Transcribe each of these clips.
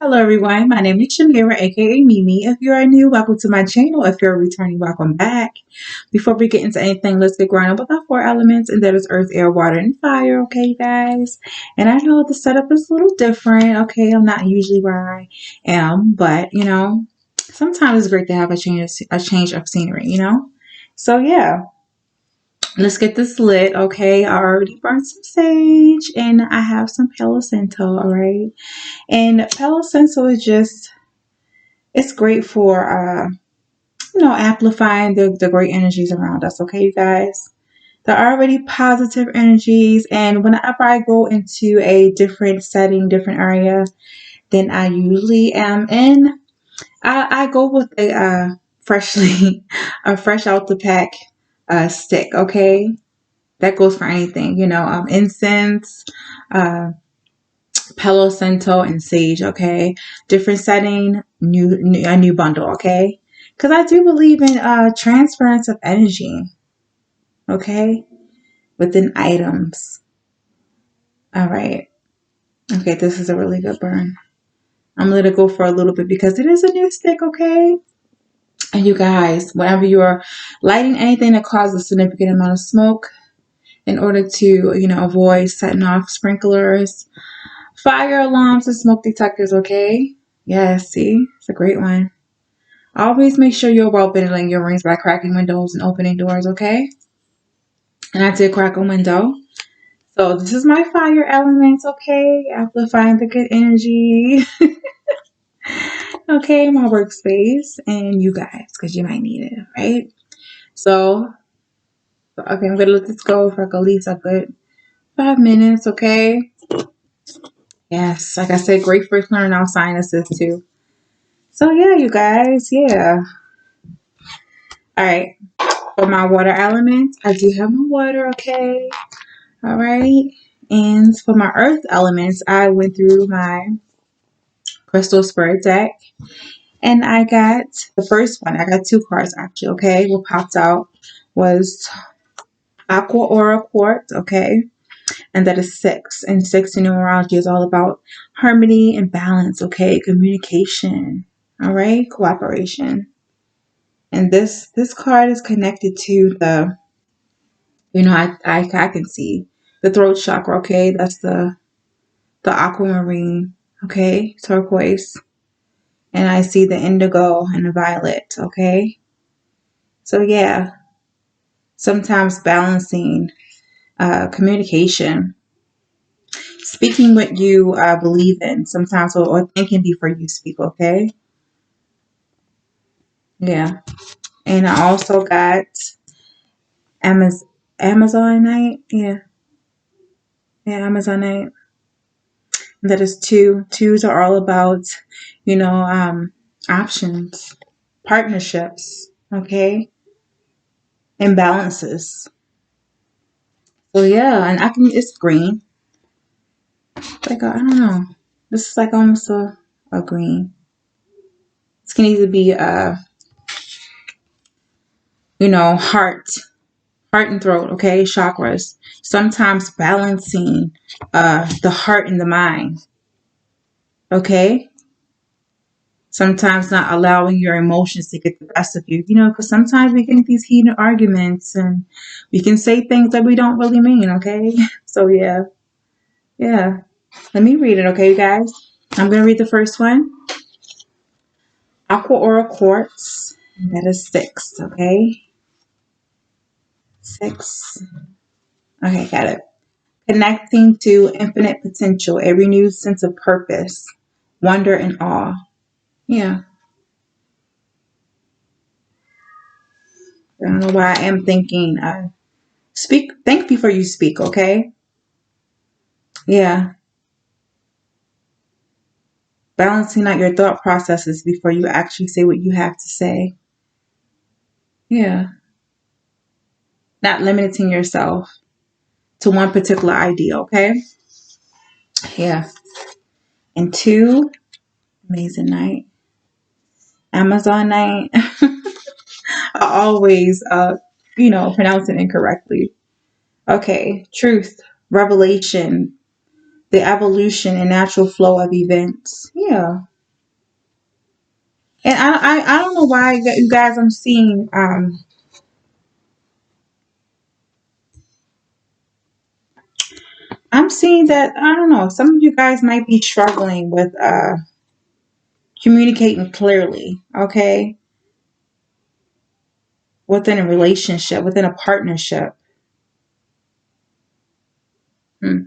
Hello everyone, my name is Shamira, aka Mimi. If you are new, welcome to my channel. If you're returning, welcome back. Before we get into anything, let's get grounded with our four elements, and that is earth, air, water, and fire, okay guys? And I know the setup is a little different, okay? I'm not usually where I am, but sometimes it's great to have a change of scenery. So yeah. Let's get this lit, okay? I already burned some sage and I have some Palo Santo, all right? And Palo Santo is it's great for amplifying the great energies around us, okay, you guys? They're already positive energies, and whenever I go into a different setting, different area than I usually am in, I go with freshly a fresh out the pack stick, okay? That goes for anything, incense, uh Palo Santo and sage, okay? Different setting, a new bundle, okay? Because I do believe in transference of energy, okay? Within items. All right. Okay, this is a really good burn. I'm going to go for a little bit because it is a new stick, okay? And you guys, whenever you're lighting anything that causes a significant amount of smoke, in order to, avoid setting off sprinklers, fire alarms, and smoke detectors, okay? Yes, see? It's a great one. Always make sure you're well ventilating your rooms by cracking windows and opening doors, okay? And I did crack a window. So this is my fire elements, okay? Amplifying the good energy. Okay, my workspace and you guys, because you might need it, right? So, okay, I'm going to let this go for at least a good 5 minutes, okay? Yes, like I said, great for clearing out sinuses too. So yeah, you guys, yeah. All right, for my water elements, I do have my water, okay? All right. And for my earth elements, I went through my crystal spirit deck and I got the first one. I got two cards actually, okay? What popped out was Aqua Aura Quartz, okay? And that is 6. And 6 in numerology is all about harmony and balance, okay? Communication, all right? Cooperation. And this card is connected to the, I can see the throat chakra, okay? That's the aquamarine, okay, turquoise, and I see the indigo and the violet, okay? So yeah, sometimes balancing communication, speaking what you believe in, sometimes or thinking before you speak, okay? Yeah, and I also got Amazonite, Amazonite. That is 2. 2s are all about, options, partnerships, okay? Imbalances. So yeah, and it's green. Like I don't know. This is like almost a green. This can either be heart and throat, okay, chakras. Sometimes balancing the heart and the mind. Okay? Sometimes not allowing your emotions to get the best of you, because sometimes we get these heated arguments and we can say things that we don't really mean, okay? So yeah. Yeah. Let me read it, okay, you guys? I'm going to read the first one. Aqua Aura Quartz. That is 6, okay? 6. Okay, got it. Connecting to infinite potential, a renewed sense of purpose, wonder, and awe. Yeah. I don't know why I am thinking. Think before you speak, okay? Yeah. Balancing out your thought processes before you actually say what you have to say. Yeah. Not limiting yourself to one particular idea, okay? Yeah. And 2, amazing night. Amazon night. I always, pronounce it incorrectly. Okay. Truth, revelation, the evolution and natural flow of events. Yeah. And I don't know why you guys, I'm seeing that, I don't know, some of you guys might be struggling with communicating clearly, okay, within a relationship, within a partnership. Hmm.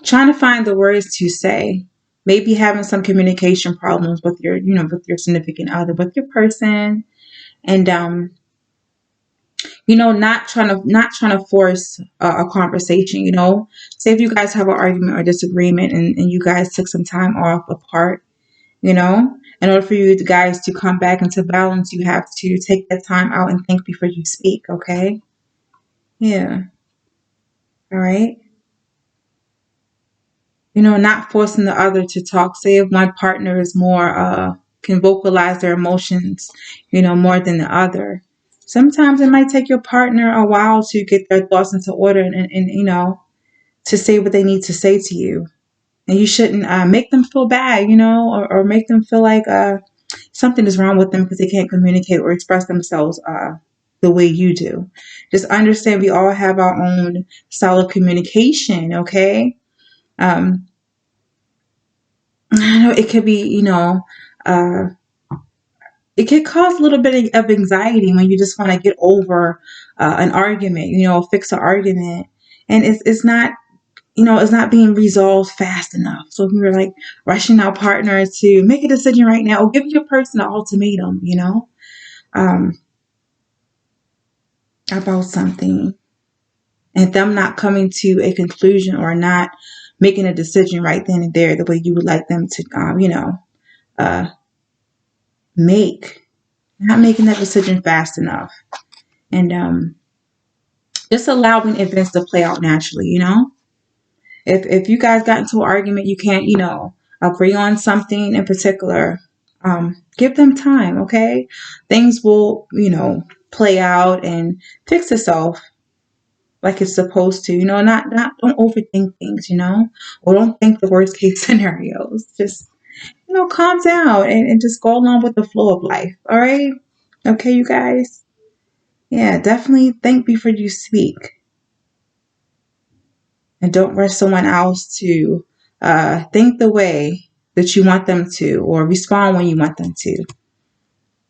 Trying to find the words to say. Maybe having some communication problems with your, with your significant other, with your person, and not trying to force a conversation. Say if you guys have an argument or disagreement, and you guys took some time off apart. In order for you guys to come back into balance, you have to take that time out and think before you speak. Okay. Yeah. All right. Not forcing the other to talk. Say if one partner is more can vocalize their emotions, more than the other. Sometimes it might take your partner a while to get their thoughts into order, and to say what they need to say to you. And you shouldn't make them feel bad, or make them feel like something is wrong with them because they can't communicate or express themselves the way you do. Just understand we all have our own style of communication, okay? Um, I know it could be, uh, it could cause a little bit of anxiety when you just want to get over an argument, fix an argument. And it's not, it's not being resolved fast enough. So if you're like rushing our partner to make a decision right now, or give your person an ultimatum, um, about something, and them not coming to a conclusion or not making a decision right then and there the way you would like them to, uh, make, not making that decision fast enough, and just allowing events to play out naturally. If you guys got into an argument, you can't, agree on something in particular. Give them time, okay? Things will, play out and fix itself like it's supposed to. Not don't overthink things, or don't think the worst case scenarios. Just calm down and just go along with the flow of life. All right, okay, you guys. Yeah, definitely think before you speak, and don't rush someone else to think the way that you want them to, or respond when you want them to,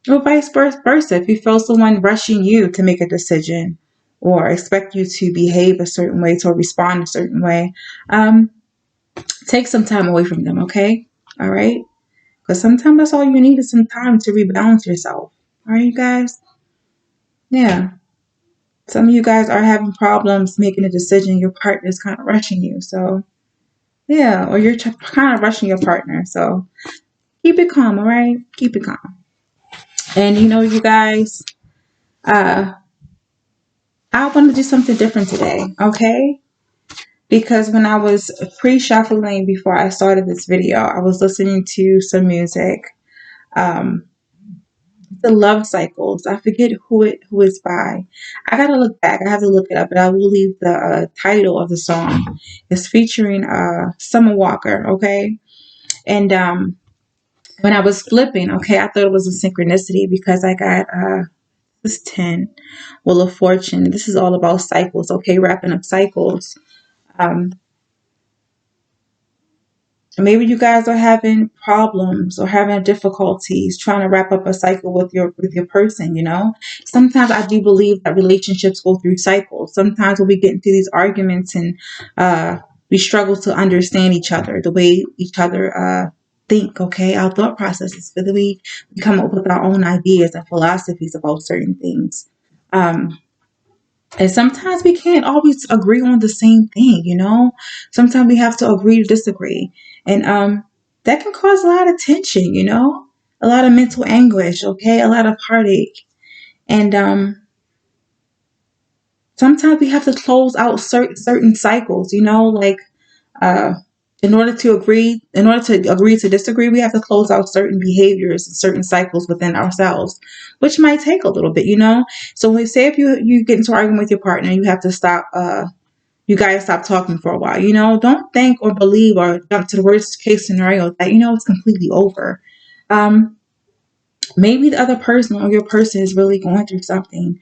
or vice versa. If you feel someone rushing you to make a decision or expect you to behave a certain way, to respond a certain way, um, take some time away from them, okay? All right? Because sometimes that's all you need is some time to rebalance yourself. All right, you guys? Yeah. Some of you guys are having problems making a decision. Your partner's kind of rushing you. So, yeah, or you're kind of rushing your partner. So, keep it calm, all right? Keep it calm. And you guys, uh, I want to do something different today, okay? Because when I was pre-shuffling before I started this video, I was listening to some music. Um, the Love Cycles. I forget who it's by. I gotta look back. I have to look it up, but I will leave the title of the song. It's featuring Summer Walker. Okay, and when I was flipping, okay, I thought it was a synchronicity because I got this 10 Wheel of Fortune. This is all about cycles. Okay, wrapping up cycles. Um, Maybe you guys are having problems or having difficulties trying to wrap up a cycle with your person, Sometimes I do believe that relationships go through cycles. Sometimes when we get into these arguments and we struggle to understand each other, the way each other think, okay, our thought processes, whether we come up with our own ideas and philosophies about certain things. And sometimes we can't always agree on the same thing, Sometimes we have to agree to disagree. And that can cause a lot of tension, A lot of mental anguish, okay? A lot of heartache. And sometimes we have to close out certain cycles, like uh, in order to agree to disagree, we have to close out certain behaviors and certain cycles within ourselves, which might take a little bit, So we say if you get into an argument with your partner, you have to stop. You guys stop talking for a while. Don't think or believe or jump to the worst case scenario that it's completely over. um, maybe the other person or your person is really going through something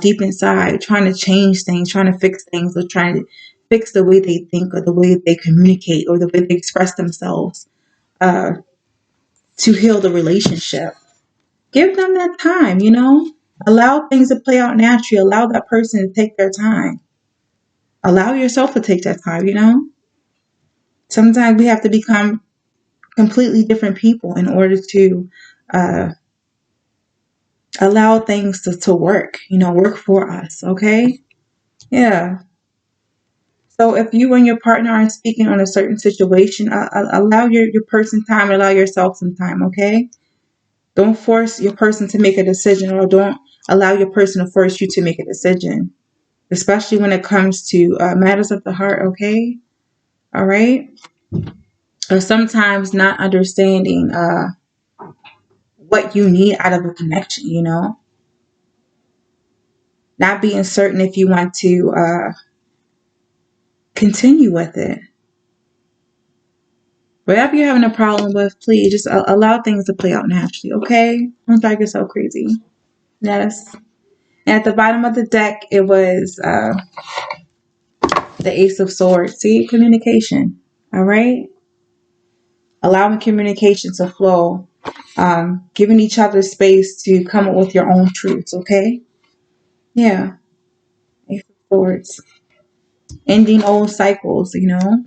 deep inside, trying to change things, trying to fix things, or trying to fix the way they think or the way they communicate or the way they express themselves uh, to heal the relationship. Give them that time, you know? Allow things to play out naturally. Allow that person to take their time. Allow yourself to take that time, you know? Sometimes we have to become completely different people in order to uh, allow things to work, you know, work for us, okay? Yeah. So if you and your partner are speaking on a certain situation, allow your person time, allow yourself some time, okay? Don't force your person to make a decision, or don't allow your person to force you to make a decision, especially when it comes to matters of the heart, okay? All right? Or sometimes not understanding what you need out of a connection, you know? Not being certain if you want to continue with it. Whatever you're having a problem with, please just allow things to play out naturally, okay? Don't drive yourself crazy. Yes. And at the bottom of the deck, it was the Ace of Swords. See, communication. All right? Allowing communication to flow. Giving each other space to come up with your own truths, okay? Yeah. Ace of Swords. Ending old cycles, you know?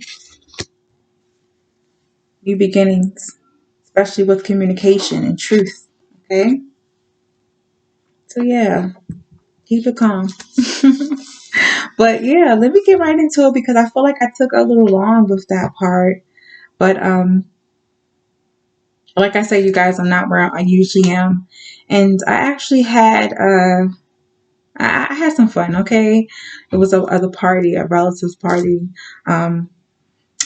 New beginnings. Especially with communication and truth, okay? So, yeah. Keep it calm. But yeah, let me get right into it because I feel like I took a little long with that part. But like I said, you guys, I'm not where I usually am, and I actually had I had some fun. Okay, it was a party, a relatives party. Um,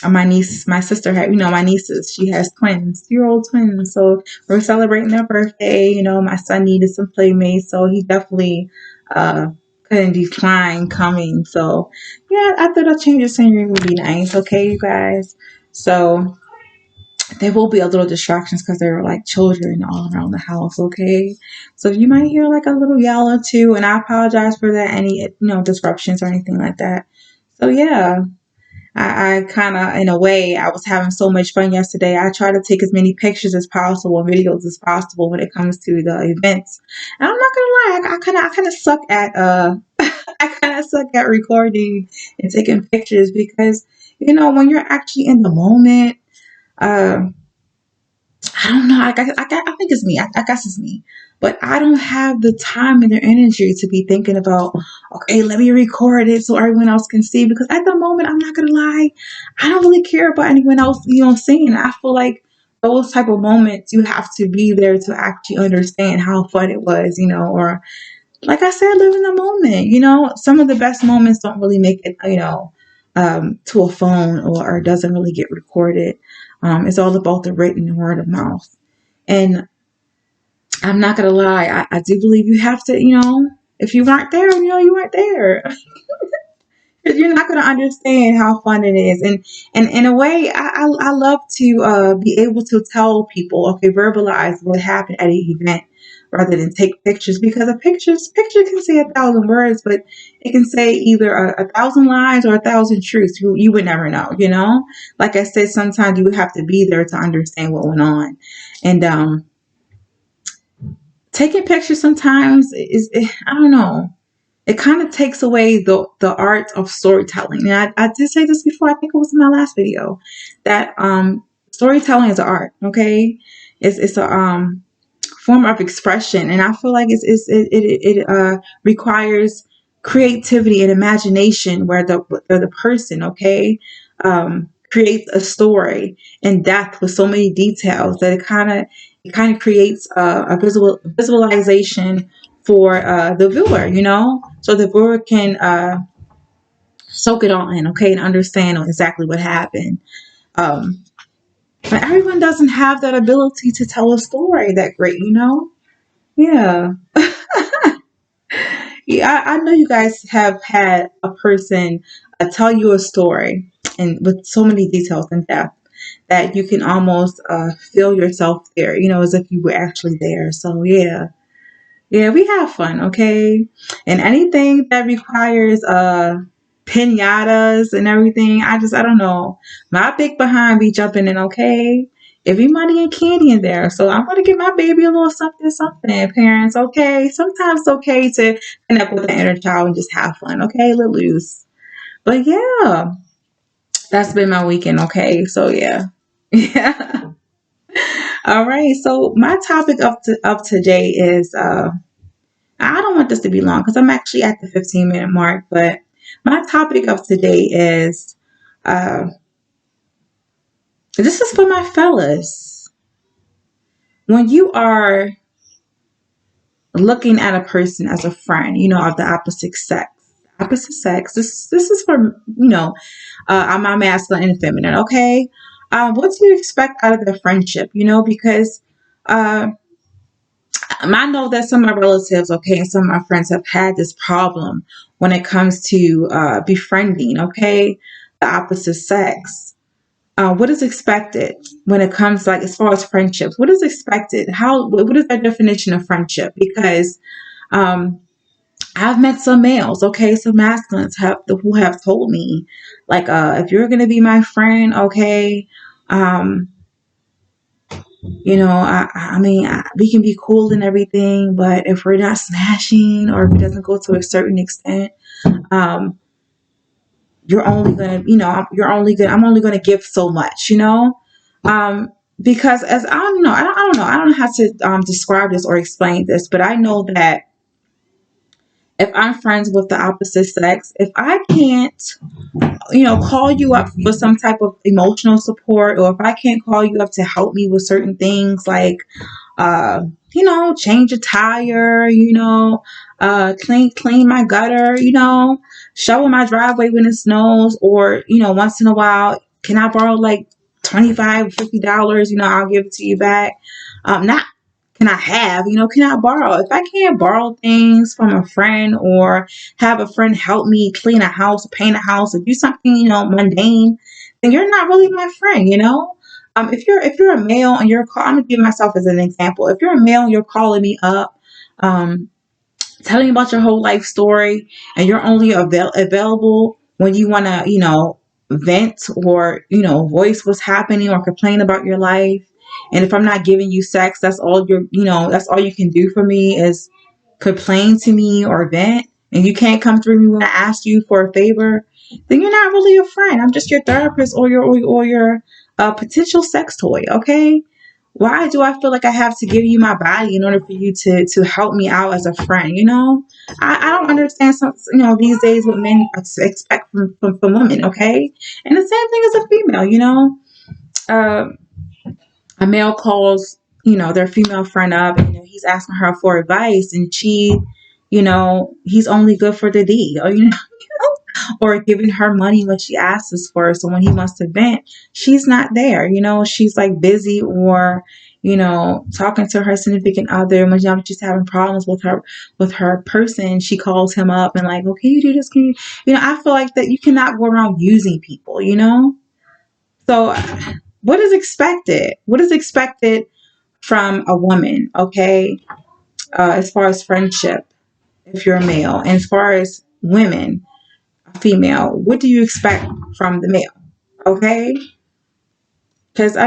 my niece, my sister had, you know, my nieces, she has twins, 2-year-old twins. So we're celebrating their birthday. You know, my son needed some playmates, so he definitely uh, couldn't decline coming. So yeah, I thought a change of scenery would be nice. Okay, you guys. So there will be a little distractions because there are like children all around the house. Okay, so you might hear like a little yell or two, and I apologize for that. Any disruptions or anything like that. So yeah, I kind of, in a way, I was having so much fun yesterday. I try to take as many pictures as possible, videos as possible when it comes to the events. And I'm not gonna lie, I kind of suck at I kind of suck at recording and taking pictures because when you're actually in the moment. Uh, I don't know. I think it's me. I guess it's me. But I don't have the time and the energy to be thinking about, okay, let me record it so everyone else can see. Because at the moment, I'm not going to lie, I don't really care about anyone else, seeing. I feel like those type of moments, you have to be there to actually understand how fun it was, or like I said, live in the moment. Some of the best moments don't really make it, to a phone or doesn't really get recorded. It's all about the written word of mouth. And I'm not gonna lie, I do believe you have to, if you weren't there, you weren't there. Because you're not gonna understand how fun it is. And in a way, I love to be able to tell people, okay, verbalize what happened at an event rather than take pictures, because a picture can say 1,000 words, but it can say either a thousand lies or 1,000 truths. You would never know. Like I said, sometimes you have to be there to understand what went on. And taking pictures sometimes I don't know. It kind of takes away the art of storytelling. And I did say this before. I think it was in my last video that storytelling is an art. Okay, it's a form of expression, and I feel like it requires creativity and imagination, where the person, okay, creates a story in depth with so many details that it kind of creates a visualization for the viewer, so the viewer can soak it all in, okay, and understand exactly what happened. Um, but everyone doesn't have that ability to tell a story that great. Yeah. Yeah, I know you guys have had a person tell you a story and with so many details and depth. that you can almost feel yourself there, as if you were actually there. So yeah. Yeah, we have fun, okay? And anything that requires pinatas and everything, I don't know. My big behind be jumping in, okay? Every money and candy in there. So I'm gonna give my baby a little something, something, parents, okay? Sometimes it's okay to connect with the inner child and just have fun, okay? Let loose. But yeah, that's been my weekend, okay? So yeah. Yeah. All right. So my topic of today is I don't want this to be long because I'm actually at the 15-minute mark, but my topic of today is uh, this is for my fellas. When you are looking at a person as a friend, of the opposite sex. This is for my masculine and feminine. Okay, what do you expect out of the friendship? Because uh, I know that some of my relatives, okay, and some of my friends have had this problem when it comes to befriending, okay, the opposite sex. What is expected when it comes, like, as far as friendships? What is expected? What is their definition of friendship? Because um, I've met some males, okay, some masculines who have told me, like, if you're gonna be my friend, okay, um, we can be cool and everything, but if we're not smashing or if it doesn't go to a certain extent, um, you're only gonna, I'm only gonna give so much, um, because as I don't know, I don't know how to describe this or explain this, but I know that if I'm friends with the opposite sex, if I can't, call you up for some type of emotional support, or if I can't call you up to help me with certain things like uh, change a tire, clean my gutter, shovel my driveway when it snows, or, once in a while, can I borrow like $25 or $50? I'll give it to you back. Not can I have, can I borrow? If I can't borrow things from a friend or have a friend help me clean a house, paint a house, or do something, mundane, then you're not really my friend. If you're a male and I'm gonna give myself as an example. If you're a male and you're calling me up, um, telling me about your whole life story, and you're only available when you want to, vent or, voice what's happening or complain about your life. And if I'm not giving you sex, that's all you can do for me is complain to me or vent, and you can't come through me when I ask you for a favor, then you're not really a friend. I'm just your therapist or your potential sex toy. Okay. Why do I feel like I have to give you my body in order for you to help me out as a friend? I don't understand some, these days what men expect from women. Okay. And the same thing as a female, uh, a male calls, their female friend up, and he's asking her for advice, and he's only good for the D, or giving her money when she asks for. So when he wants to vent, she's not there. She's like busy, or talking to her significant other. When she's having problems with her person, she calls him up and like, "Oh, can you do this? Can you?" I feel like that you cannot go around using people. So what is expected? What is expected from a woman? Okay, as far as friendship, if you're a male, and as far as women, female, what do you expect from the male? Okay, because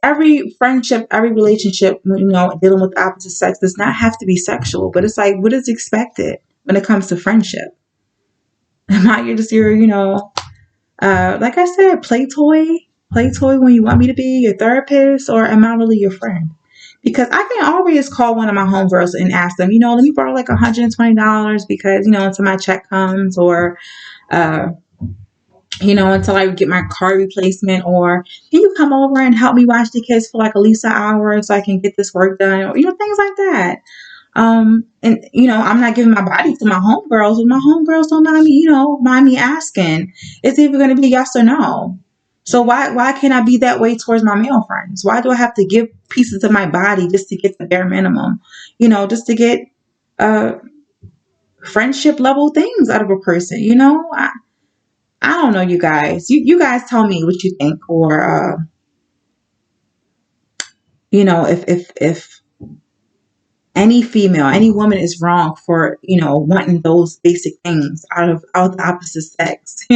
every friendship, every relationship, dealing with the opposite sex does not have to be sexual, but it's like, what is expected when it comes to friendship? Am I like I said, play toy when you want me to be your therapist, or am I really your friend? Because I can always call one of my homegirls and ask them, let me borrow like $120 because, until my check comes, or uh, until I get my car replacement, or can you come over and help me watch the kids for like at least an hour so I can get this work done, or, things like that. And I'm not giving my body to my homegirls, and my homegirls don't mind me asking. It's either going to be yes or no. So why can't I be that way towards my male friends? Why do I have to give pieces of my body just to get the bare minimum? Just to get uh friendship level things out of a person. I don't know, you guys. You guys tell me what you think, or if any female, any woman is wrong for, wanting those basic things out of the opposite sex.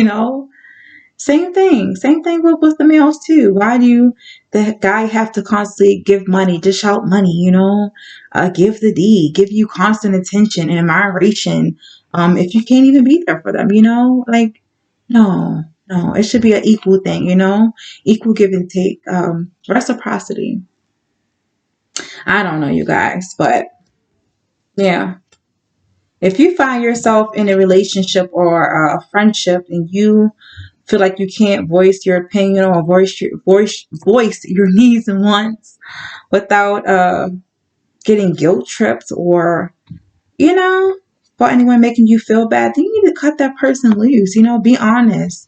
Same thing with the males too. Why do the guy have to constantly give money, dish out money, give the D, give you constant attention and admiration, if you can't even be there for them, like, no, no, it should be an equal thing, equal give and take, reciprocity. I don't know, you guys, but yeah. If you find yourself in a relationship or a friendship and you feel like you can't voice your opinion or voice your needs and wants without getting guilt tripped or you know for anyone making you feel bad, then you need to cut that person loose. Be honest.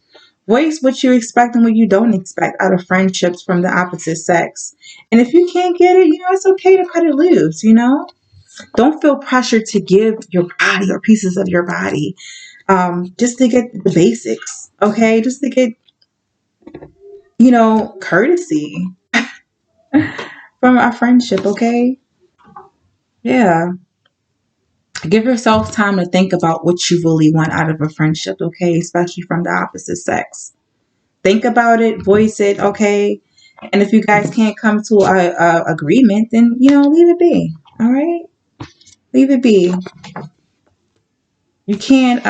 Voice what you expect and what you don't expect out of friendships from the opposite sex. And if you can't get it, it's okay to cut it loose. Don't feel pressured to give your body or pieces of your body, just to get the basics, okay? Just to get, courtesy from a friendship, okay? Yeah. Give yourself time to think about what you really want out of a friendship, okay? Especially from the opposite sex. Think about it, voice it, okay? And if you guys can't come to a agreement, then, leave it be, all right? Leave it be. You can't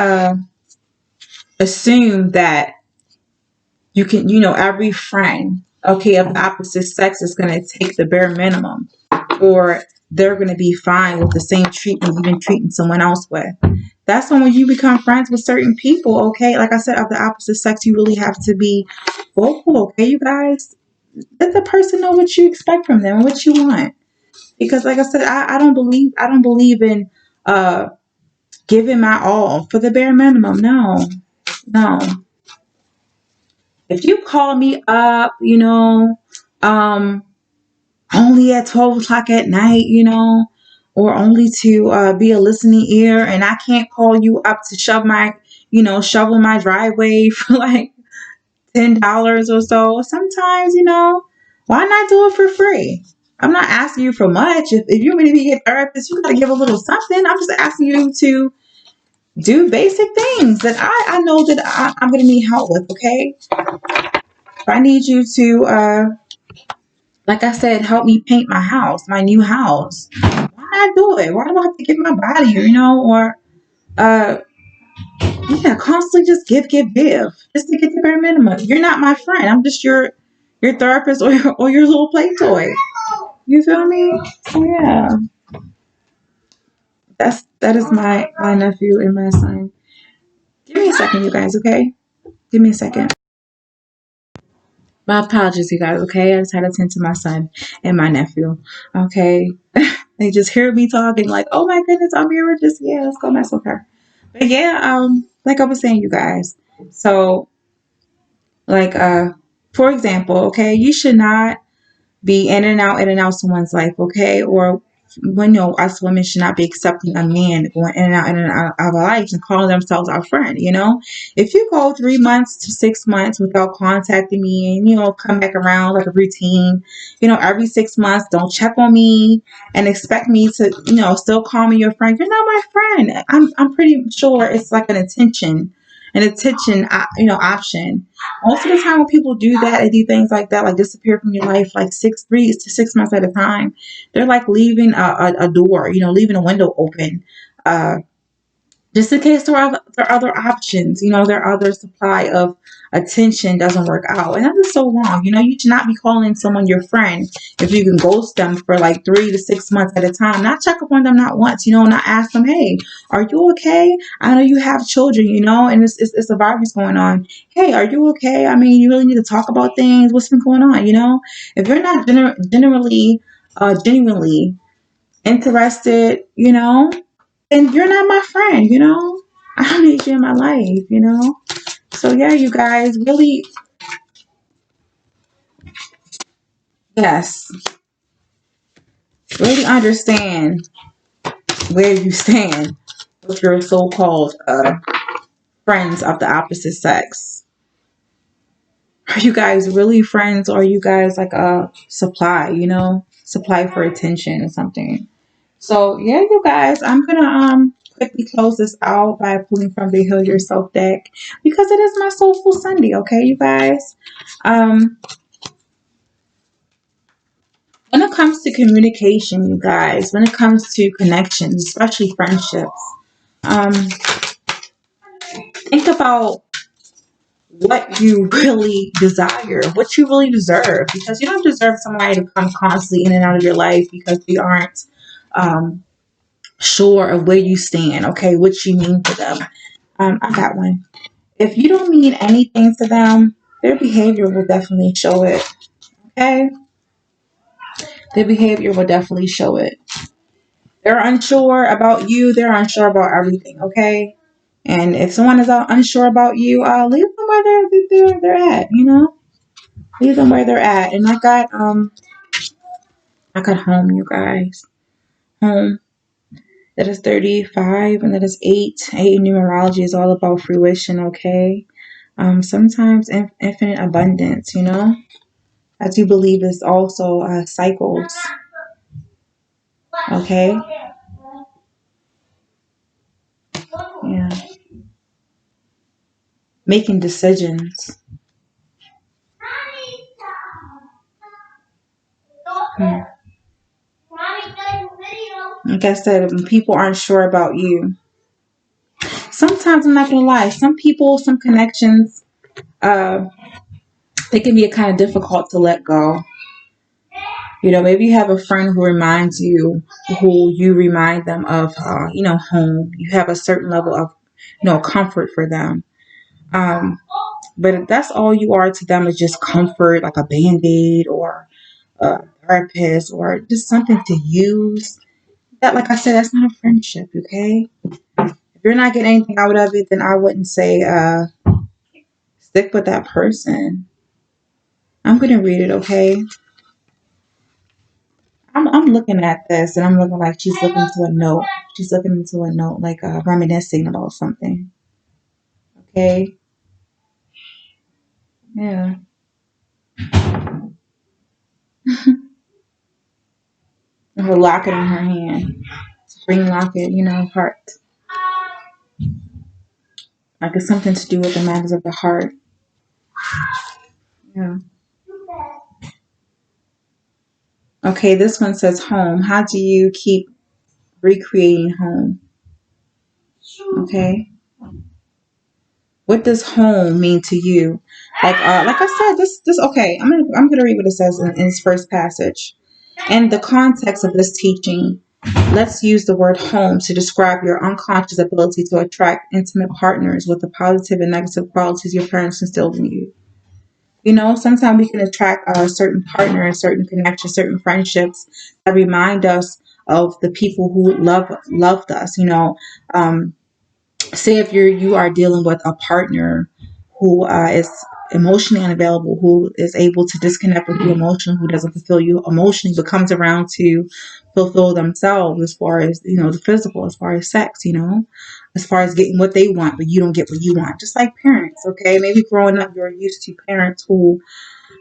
assume that you can, every friend, okay, of opposite sex is going to take the bare minimum, or they're going to be fine with the same treatment you've been treating someone else with. That's when you become friends with certain people, okay? Like I said, of the opposite sex, you really have to be vocal, okay, you guys? Let the person know what you expect from them and what you want. Because like I said, I don't believe in giving my all for the bare minimum. No. No. If you call me up, um, only at 12 o'clock at night, or only to be a listening ear, and I can't call you up to shovel my driveway for like $10 or so. Sometimes, why not do it for free? I'm not asking you for much. If you want me to be a therapist, you gotta give a little something. I'm just asking you to do basic things that I know that I'm gonna need help with, okay? If I need you to like I said, help me paint my house, my new house. Why not do it? Why do I have to give my body, or yeah, constantly just give, just to get the bare minimum. You're not my friend. I'm just your therapist or your little play toy. You feel me? So yeah, that is my nephew and my son. Give me a second, you guys. Okay, give me a second. My apologies, you guys. Okay, I just had to tend to my son and my nephew. Okay, they just hear me talking like, "Oh my goodness, I'm here with this. Yeah, let's go mess with her." But yeah, like I was saying, you guys. So, like, for example, okay, you should not be in and out someone's life, okay? Or when us women should not be accepting a man going in and out of our lives and calling themselves our friend. If you go 3 months to 6 months without contacting me and come back around like a routine, every 6 months, don't check on me and expect me to, still call me your friend. You're not my friend. I'm pretty sure it's like an attention option. Most of the time when people do that and do things like that, like disappear from your life, like 3 to 6 months at a time, they're like leaving a door, leaving a window open, just in case there are other options, there are other supply of attention doesn't work out. And that is so wrong. You should not be calling someone your friend if you can ghost them for like 3 to 6 months at a time. Not check up on them not once, not ask them, hey, are you okay? I know you have children, and it's a virus going on. Hey, are you okay? I mean, you really need to talk about things. What's been going on, If you're not genuinely interested, and you're not my friend. I don't need you in my life. So yeah, you guys really, yes, really understand where you stand with your so-called friends of the opposite sex. Are you guys really friends, or are you guys like a supply? supply for attention or something. So yeah, you guys, I'm gonna quickly close this out by pulling from the Heal Yourself deck because it is my Soulful Sunday. Okay, you guys. Um, when it comes to communication, you guys, when it comes to connections, especially friendships, um, think about what you really desire, what you really deserve, because you don't deserve somebody to come constantly in and out of your life because they aren't um, sure of where you stand, okay, what you mean to them. I got one. If you don't mean anything to them, their behavior will definitely show it, okay? Their behavior will definitely show it. They're unsure about you, they're unsure about everything, okay? And if someone is unsure about you, leave them where they're at, you know? Leave them where they're at. And I got home, you guys. Home. That is 35 and that is 8. 8 in numerology is all about fruition, okay? Sometimes infinite abundance, you know? I do believe it's also cycles, okay? Yeah. Making decisions. Hmm. Like I said, when people aren't sure about you, sometimes I'm not gonna lie, some people, some connections, uh, they can be kind of difficult to let go. You know, maybe you have a friend who reminds you, who you remind them of, home. You have a certain level of, comfort for them. Um, but if that's all you are to them is just comfort, like a band-aid or a therapist or just something to use. That, like I said, that's not a friendship, okay? If you're not getting anything out of it, then I wouldn't say stick with that person. I'm gonna read it, okay? I'm looking at this and I'm looking like she's looking into a note. She's looking into a note, like reminiscing about something. Okay? Yeah. Her locket in her hand. Spring locket, heart. Like it's something to do with the matters of the heart. Yeah. Okay, this one says home. How do you keep recreating home? Okay. What does home mean to you? Like I said, this okay. I'm gonna read what it says in this first passage. In the context of this teaching, let's use the word home to describe your unconscious ability to attract intimate partners with the positive and negative qualities your parents instilled in you. You know, sometimes we can attract a certain partner, certain connections, certain friendships that remind us of the people who loved us. Say if you are dealing with a partner who is emotionally unavailable, who is able to disconnect with you emotionally, who doesn't fulfill you emotionally, but comes around to fulfill themselves as far as the physical, as far as sex, as far as getting what they want, but you don't get what you want. Just like parents, okay? Maybe growing up you're used to parents who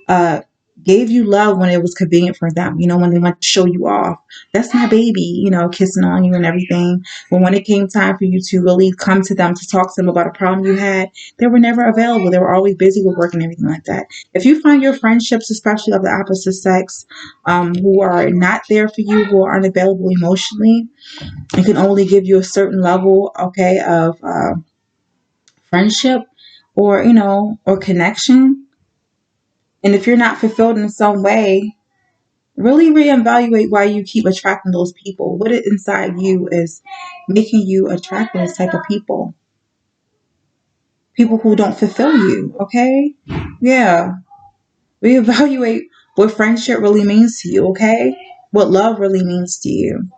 uh, gave you love when it was convenient for them, when they went to show you off. That's my baby, kissing on you and everything. But when it came time for you to really come to them to talk to them about a problem you had, they were never available. They were always busy with work and everything like that. If you find your friendships, especially of the opposite sex, who are not there for you, who are unavailable emotionally, and can only give you a certain level, okay, of friendship or connection, and if you're not fulfilled in some way, really reevaluate why you keep attracting those people. What is inside you is making you attract those type of people. People who don't fulfill you, okay? Yeah. Reevaluate what friendship really means to you, okay? What love really means to you.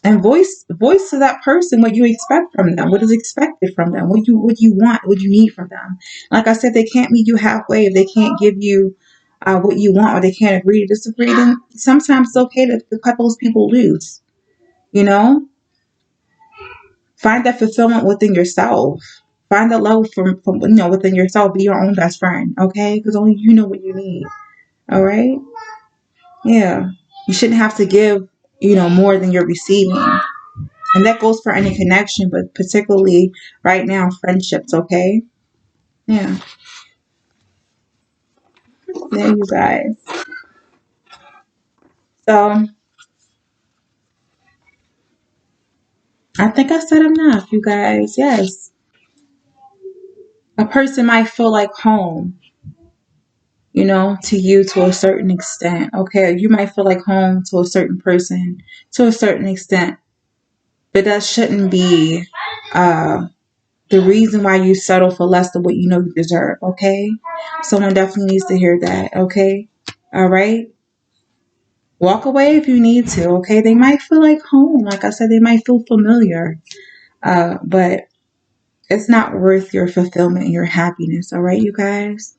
And voice to that person what you expect from them, what is expected from them, what you want, what you need from them. Like I said, they can't meet you halfway. If they can't give you what you want, or they can't agree to disagree, then sometimes it's okay to cut those people loose. You know, find that fulfillment within yourself. Find that love from within yourself. Be your own best friend, okay? Because only you know what you need. All right. Yeah. You shouldn't have to give, more than you're receiving. And that goes for any connection, but particularly right now, friendships, okay? Yeah. There you guys. So I think I said enough, you guys. Yes. A person might feel like home, to you to a certain extent. Okay. You might feel like home to a certain person to a certain extent. But that shouldn't be the reason why you settle for less than what you know you deserve. Okay. Someone definitely needs to hear that. Okay. All right. Walk away if you need to. Okay. They might feel like home. Like I said, they might feel familiar. But it's not worth your fulfillment and your happiness. All right, you guys?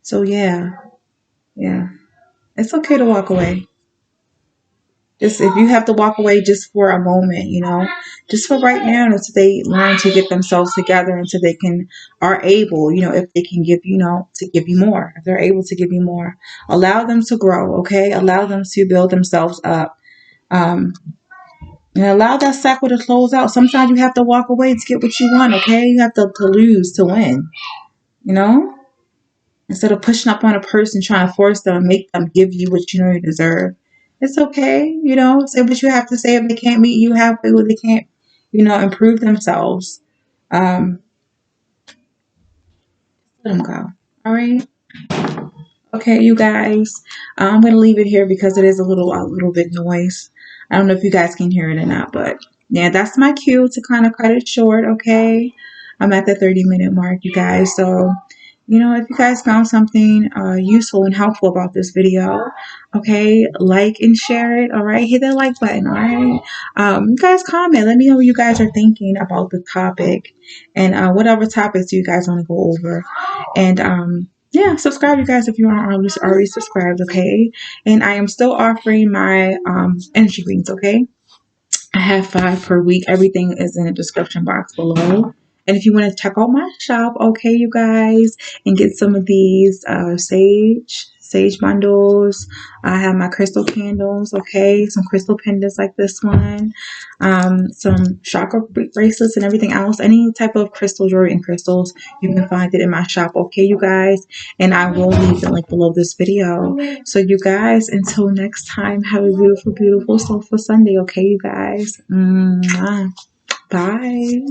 So, yeah. Yeah. It's okay to walk away. Just if you have to walk away just for a moment, just for right now, until they learn to get themselves together, until they are able, if they can give, to give you more, if they're able to give you more, allow them to grow, okay? Allow them to build themselves up. Um, and allow that cycle to close out. Sometimes you have to walk away to get what you want, okay? You have to lose to win, you know? Instead of pushing up on a person, trying to force them and make them give you what you know you deserve. It's okay, say what you have to say. If they can't meet you halfway, or they can't, improve themselves, um, let them go. All right. Okay, you guys. I'm gonna leave it here because it is a little bit noise. I don't know if you guys can hear it or not, but yeah, that's my cue to kind of cut it short. Okay, I'm at the 30-minute mark, you guys. So if you guys found something useful and helpful about this video, okay, like and share it. All right, hit that like button. All right, you guys comment. Let me know what you guys are thinking about the topic, and whatever topics you guys want to go over. And yeah, subscribe, you guys, if you aren't already subscribed. Okay, and I am still offering my energy readings. Okay. I have 5 per week. Everything is in the description box below. And if you want to check out my shop, okay, you guys, and get some of these sage bundles. I have my crystal candles, okay, some crystal pendants like this one, some chakra bracelets and everything else. Any type of crystal jewelry and crystals, you can find it in my shop, okay, you guys. And I will leave the link below this video. So you guys, until next time, have a beautiful, beautiful, soulful Sunday, okay, you guys. Mwah. Bye.